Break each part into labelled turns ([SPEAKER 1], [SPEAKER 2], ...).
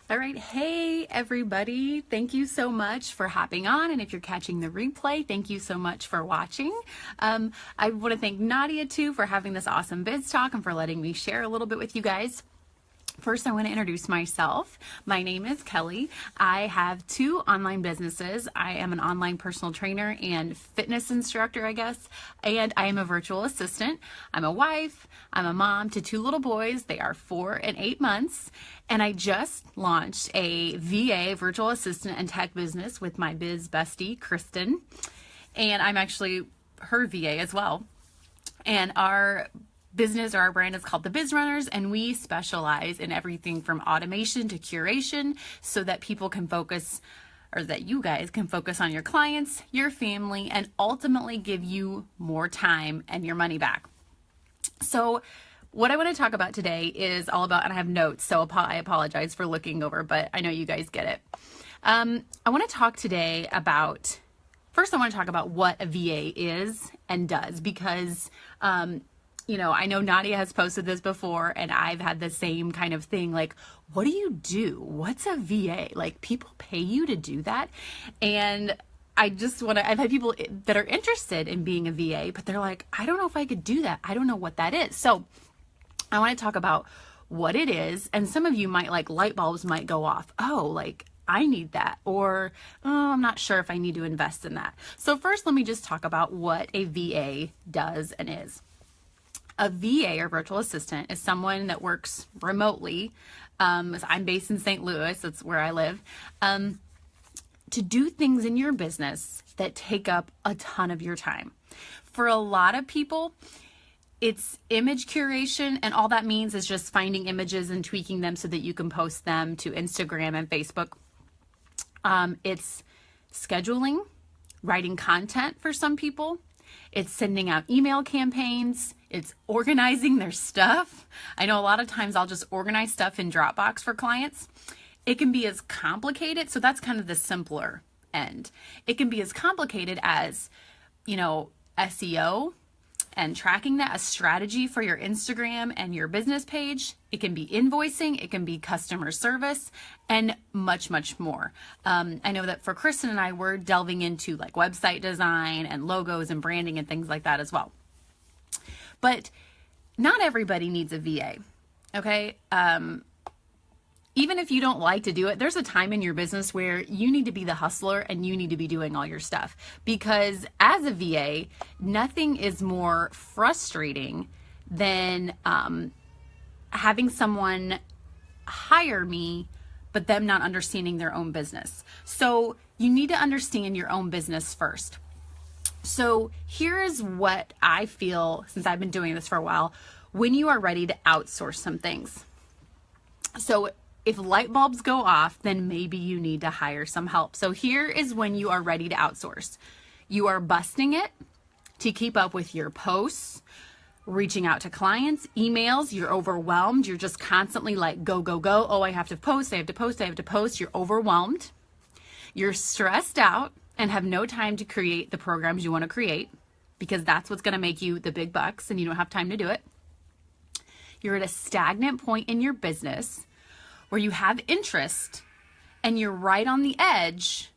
[SPEAKER 1] All right. Hey, everybody. Thank you so much for hopping on. And if you're catching the replay, thank you so much for watching. I want to thank Nadia too for having this awesome biz talk and for letting me share a little bit with you guys. First, I want to introduce myself. My name is Kelly. I have two online businesses. I am an online personal trainer and fitness instructor, I guess, and I am a virtual assistant. I'm a wife. I'm a mom to two little boys. They are 4 and 8 months. And I just launched a VA, virtual assistant and tech business with my biz bestie, Kristen. And I'm actually her VA as well. And our business or our brand is called the Biz Runners, and we specialize in everything from automation to curation so that people can focus, or that you guys can focus on your clients, your family, and ultimately give you more time and your money back. So what I want to talk about today is all about, and I have notes, so I apologize for looking over, but I know you guys get it. I want to talk today about, first I want to talk about what a VA is and does, because I know Nadia has posted this before and I've had the same kind of thing. Like, what do you do? What's a VA? Like, people pay you to do that? And I've had people that are interested in being a VA, but they're like, I don't know if I could do that. I don't know what that is. So I want to talk about what it is. And some of you might, like, light bulbs might go off. Oh, like, I need that. Or, oh, I'm not sure if I need to invest in that. So first, let me just talk about what a VA does and is. A VA, or virtual assistant, is someone that works remotely. I'm based in St. Louis, that's where I live, to do things in your business that take up a ton of your time. For a lot of people, it's image curation, and all that means is just finding images and tweaking them so that you can post them to Instagram and Facebook. It's scheduling, writing content for some people. It's sending out email campaigns. It's organizing their stuff. I know a lot of times I'll just organize stuff in Dropbox for clients. It can be as complicated. So that's kind of the simpler end. It can be as complicated as, SEO and tracking that, a strategy for your Instagram and your business page. It can be invoicing. It can be customer service and much, much more. I know that for Kristen and I, we're delving into like website design and logos and branding and things like that as well. But not everybody needs a VA, okay? Even if you don't like to do it, there's a time in your business where you need to be the hustler and you need to be doing all your stuff. Because as a VA, nothing is more frustrating than having someone hire me, but them not understanding their own business. So you need to understand your own business first. So here's what I feel, since I've been doing this for a while, when you are ready to outsource some things. So if light bulbs go off, then maybe you need to hire some help. So here is when you are ready to outsource. You are busting it to keep up with your posts, reaching out to clients, emails. You're overwhelmed. You're just constantly like, go, go, go. Oh, I have to post. I have to post. I have to post. You're overwhelmed. You're stressed out and have no time to create the programs you want to create, because that's what's going to make you the big bucks and you don't have time to do it. You're at a stagnant point in your business where you have interest and you're right on the edge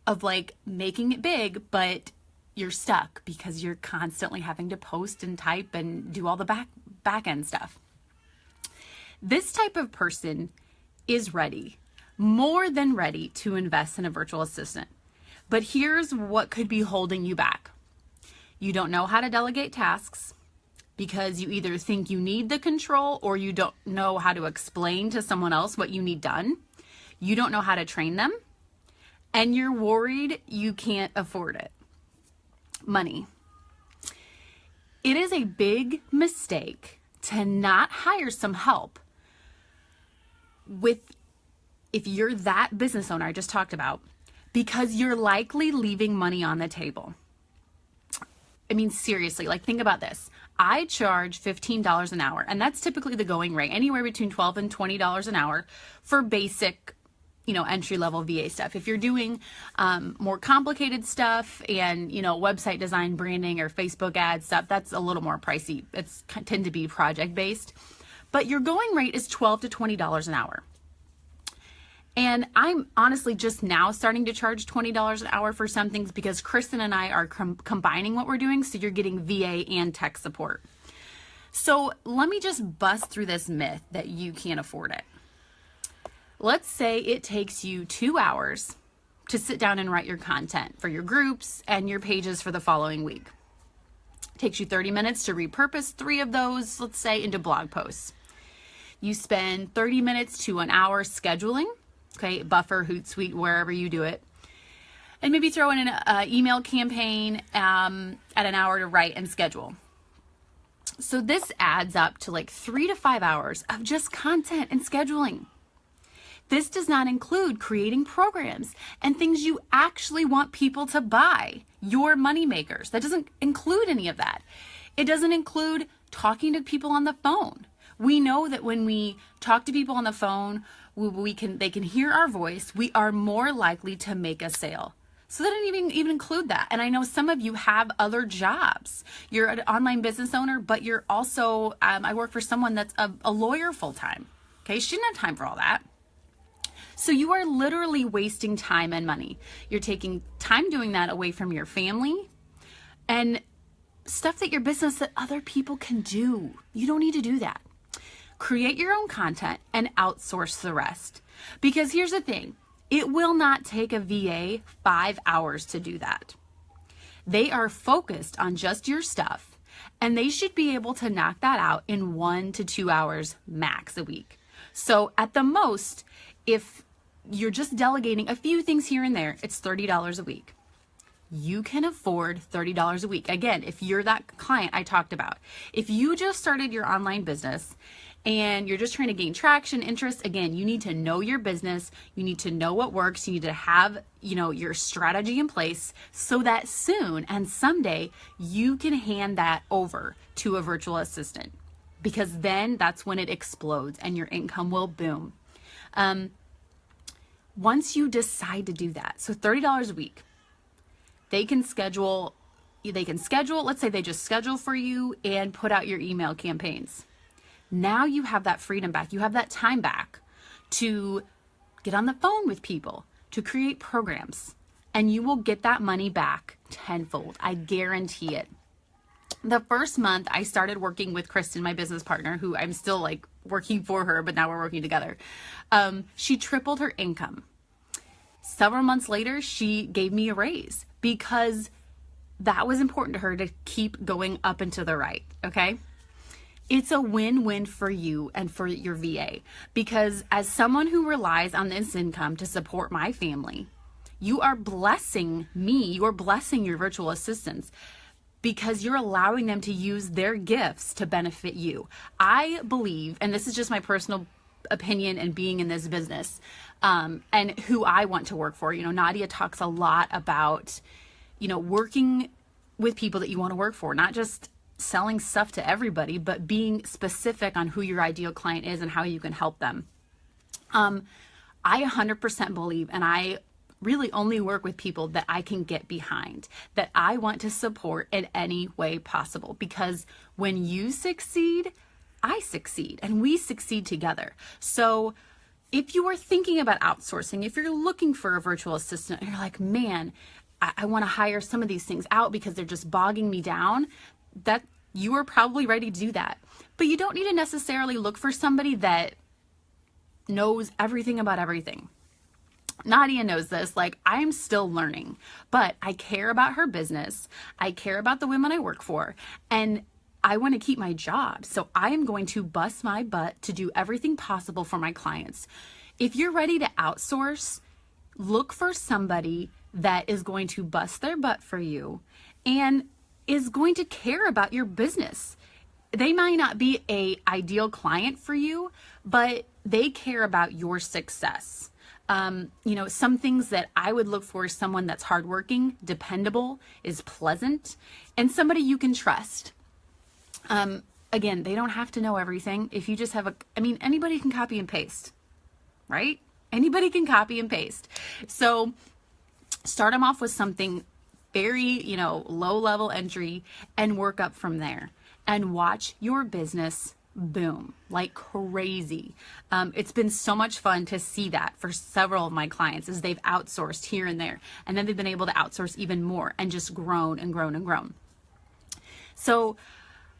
[SPEAKER 1] of like making it big, but you're stuck because you're constantly having to post and type and do all the back end stuff. This type of person is ready, more than ready, to invest in a virtual assistant. But here's what could be holding you back. You don't know how to delegate tasks because you either think you need the control or you don't know how to explain to someone else what you need done. You don't know how to train them, and you're worried you can't afford it. Money. It is a big mistake to not hire some help if you're that business owner I just talked about, because you're likely leaving money on the table. I mean, seriously, like, think about this. I charge $15 an hour, and that's typically the going rate, anywhere between $12 and $20 an hour for basic, entry-level VA stuff. If you're doing more complicated stuff and, website design, branding, or Facebook ad stuff, that's a little more pricey. It's tend to be project-based. But your going rate is $12 to $20 an hour. And I'm honestly just now starting to charge $20 an hour for some things because Kristen and I are combining what we're doing. So you're getting VA and tech support. So let me just bust through this myth that you can't afford it. Let's say it takes you 2 hours to sit down and write your content for your groups and your pages for the following week. It takes you 30 minutes to repurpose 3 of those, let's say, into blog posts. You spend 30 minutes to an hour scheduling, okay, Buffer, Hootsuite, wherever you do it. And maybe throw in an email campaign at an hour to write and schedule. So this adds up to like 3 to 5 hours of just content and scheduling. This does not include creating programs and things you actually want people to buy, your money makers. That doesn't include any of that. It doesn't include talking to people on the phone. We know that when we talk to people on the phone, they can hear our voice. We are more likely to make a sale. So that didn't even include that. And I know some of you have other jobs. You're an online business owner, but you're also, I work for someone that's a lawyer full-time. Okay, she didn't have time for all that. So you are literally wasting time and money. You're taking time doing that away from your family and stuff that your business that other people can do. You don't need to do that. Create your own content and outsource the rest. Because here's the thing, it will not take a VA 5 hours to do that. They are focused on just your stuff and they should be able to knock that out in 1 to 2 hours max a week. So at the most, if you're just delegating a few things here and there, it's $30 a week. You can afford $30 a week. Again, if you're that client I talked about, if you just started your online business and you're just trying to gain traction, interest, again, you need to know your business. You need to know what works. You need to have, your strategy in place so that soon and someday you can hand that over to a virtual assistant, because then that's when it explodes and your income will boom. Once you decide to do that, so $30 a week, they can schedule, let's say they just schedule for you and put out your email campaigns. Now you have that freedom back. You have that time back to get on the phone with people, to create programs, and you will get that money back tenfold. I guarantee it. The first month I started working with Kristen, my business partner, who I'm still like working for her, but now we're working together. She tripled her income. Several months later, she gave me a raise because that was important to her to keep going up and to the right. Okay. It's a win-win for you and for your VA, because as someone who relies on this income to support my family, you are blessing me, you're blessing your virtual assistants, because you're allowing them to use their gifts to benefit you. I believe, and this is just my personal opinion and being in this business, and who I want to work for. Nadia talks a lot about, working with people that you want to work for, not just selling stuff to everybody, but being specific on who your ideal client is and how you can help them. I 100% believe, and I really only work with people that I can get behind, that I want to support in any way possible, because when you succeed, I succeed and we succeed together. So if you are thinking about outsourcing, if you're looking for a virtual assistant and you're like, man, I want to hire some of these things out because they're just bogging me down, that you are probably ready to do that. But you don't need to necessarily look for somebody that knows everything about everything. Nadia knows this, I'm still learning, but I care about her business. I care about the women I work for, and I want to keep my job. So I am going to bust my butt to do everything possible for my clients. If you're ready to outsource, look for somebody that is going to bust their butt for you and is going to care about your business. They might not be an ideal client for you, but they care about your success. Some things that I would look for is someone that's hardworking, dependable, is pleasant, and somebody you can trust. Again, they don't have to know everything. If you just have anybody can copy and paste, right? Anybody can copy and paste. So start them off with something very, low level entry and work up from there, and watch your business boom, like crazy. It's been so much fun to see that for several of my clients as they've outsourced here and there, and then they've been able to outsource even more and just grown and grown and grown. So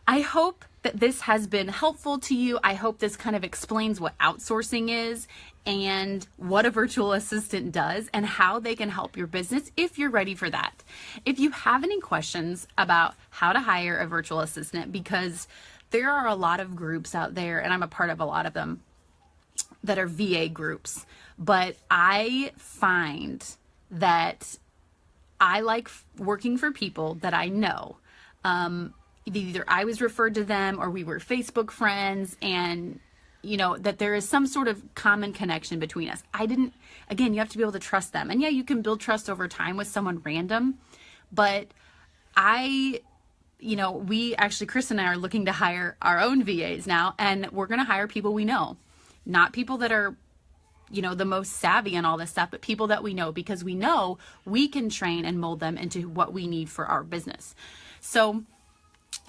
[SPEAKER 1] I hope that this has been helpful to you. I hope this kind of explains what outsourcing is and what a virtual assistant does and how they can help your business if you're ready for that. If you have any questions about how to hire a virtual assistant, because there are a lot of groups out there, and I'm a part of a lot of them, that are VA groups. But I find that I like working for people that I know. Either I was referred to them or we were Facebook friends, and that there is some sort of common connection between us. Again, you have to be able to trust them. And yeah, you can build trust over time with someone random, but we actually, Chris and I are looking to hire our own VAs now, and we're going to hire people we know, not people that are, the most savvy and all this stuff, but people that we know, because we know we can train and mold them into what we need for our business. So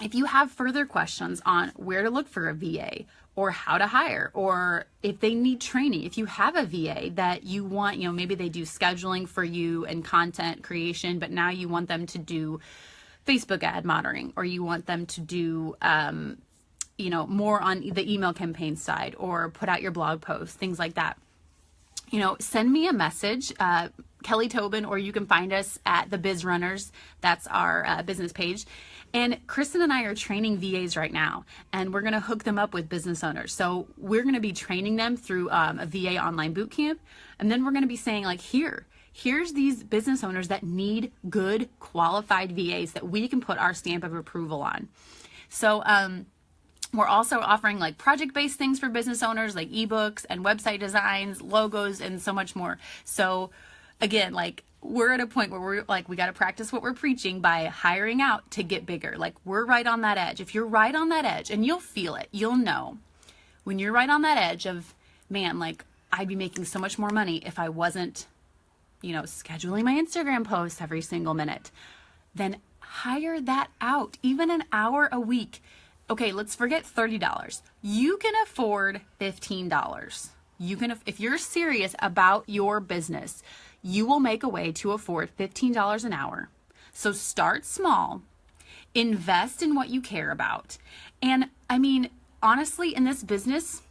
[SPEAKER 1] if you have further questions on where to look for a VA or how to hire, or if they need training, if you have a VA that you want, maybe they do scheduling for you and content creation, but now you want them to do Facebook ad monitoring, or you want them to do, more on the email campaign side, or put out your blog posts, things like that. Send me a message, Kelly Tobin, or you can find us at the Biz Runners. That's our business page. And Kristen and I are training VAs right now, and we're going to hook them up with business owners. So we're going to be training them through a VA online bootcamp. And then we're going to be saying, like, here's these business owners that need good, qualified VAs that we can put our stamp of approval on. So we're also offering like project-based things for business owners, like ebooks and website designs, logos, and so much more. So again, like, we're at a point where we're like, we got to practice what we're preaching by hiring out to get bigger. Like, we're right on that edge. If you're right on that edge, and you'll feel it, you'll know when you're right on that edge of, man, like, I'd be making so much more money if I wasn't, scheduling my Instagram posts every single minute, then hire that out, even an hour a week. Okay, let's forget $30. You can afford $15. If you're serious about your business, you will make a way to afford $15 an hour. So start small, invest in what you care about. And I mean, honestly, in this business,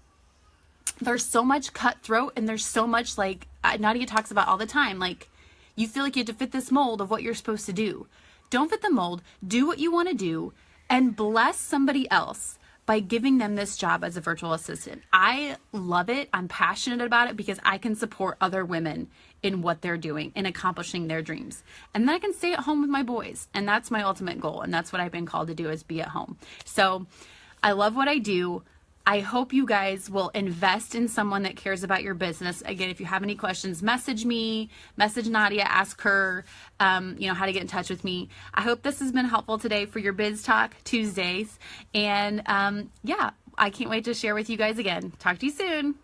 [SPEAKER 1] there's so much cutthroat, and there's so much, like Nadia talks about all the time, like, you feel like you have to fit this mold of what you're supposed to do. Don't fit the mold. Do what you want to do, and bless somebody else by giving them this job as a virtual assistant. I love it. I'm passionate about it because I can support other women in what they're doing and accomplishing their dreams. And then I can stay at home with my boys. And that's my ultimate goal. And that's what I've been called to do, is be at home. So I love what I do. I hope you guys will invest in someone that cares about your business. Again, if you have any questions, message me, message Nadia, ask her, how to get in touch with me. I hope this has been helpful today for your Biz Talk Tuesdays. And I can't wait to share with you guys again. Talk to you soon.